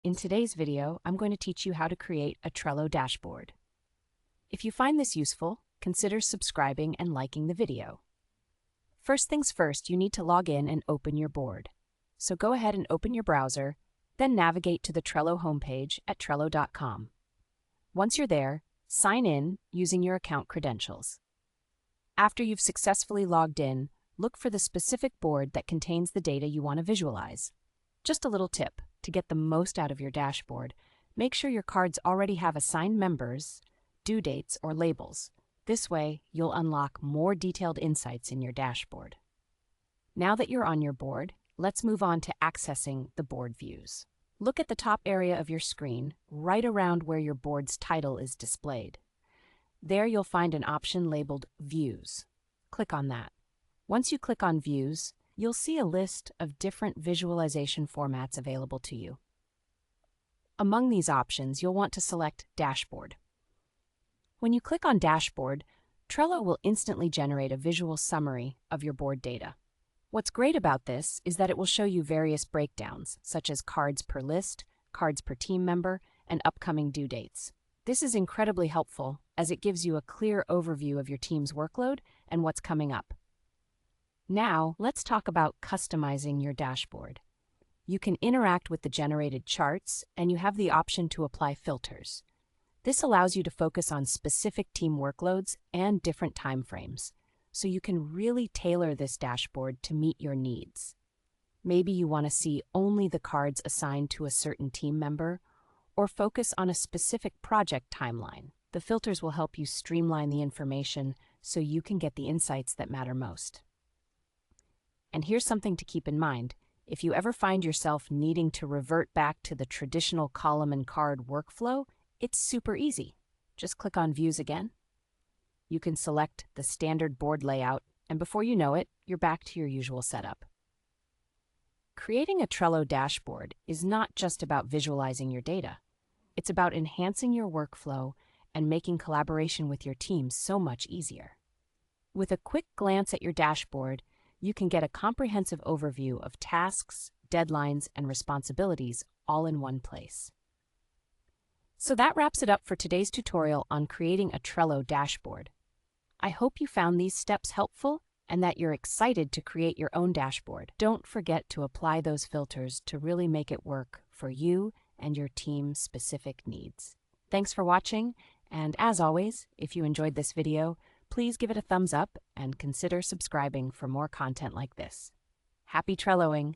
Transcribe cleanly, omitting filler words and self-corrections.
In today's video, I'm going to teach you how to create a Trello dashboard. If you find this useful, consider subscribing and liking the video. First things first, you need to log in and open your board. So go ahead and open your browser, then navigate to the Trello homepage at trello.com. Once you're there, sign in using your account credentials. After you've successfully logged in, look for the specific board that contains the data you want to visualize. Just a little tip: to get the most out of your dashboard, make sure your cards already have assigned members, due dates, or labels. This way, you'll unlock more detailed insights in your dashboard. Now that you're on your board, let's move on to accessing the board views. Look at the top area of your screen, right around where your board's title is displayed. There you'll find an option labeled Views. Click on that. Once you click on Views, you'll see a list of different visualization formats available to you. Among these options, you'll want to select Dashboard. When you click on Dashboard, Trello will instantly generate a visual summary of your board data. What's great about this is that it will show you various breakdowns, such as cards per list, cards per team member, and upcoming due dates. This is incredibly helpful as it gives you a clear overview of your team's workload and what's coming up. Now, let's talk about customizing your dashboard. You can interact with the generated charts, and you have the option to apply filters. This allows you to focus on specific team workloads and different time frames, so you can really tailor this dashboard to meet your needs. Maybe you want to see only the cards assigned to a certain team member, or focus on a specific project timeline. The filters will help you streamline the information so you can get the insights that matter most. And here's something to keep in mind: if you ever find yourself needing to revert back to the traditional column and card workflow, it's super easy. Just click on Views again. You can select the standard board layout, and before you know it, you're back to your usual setup. Creating a Trello dashboard is not just about visualizing your data. It's about enhancing your workflow and making collaboration with your team so much easier. With a quick glance at your dashboard, you can get a comprehensive overview of tasks, deadlines, and responsibilities all in one place. So that wraps it up for today's tutorial on creating a Trello dashboard. I hope you found these steps helpful and that you're excited to create your own dashboard. Don't forget to apply those filters to really make it work for you and your team's specific needs. Thanks for watching, and as always, if you enjoyed this video, please give it a thumbs up and consider subscribing for more content like this. Happy Trelloing!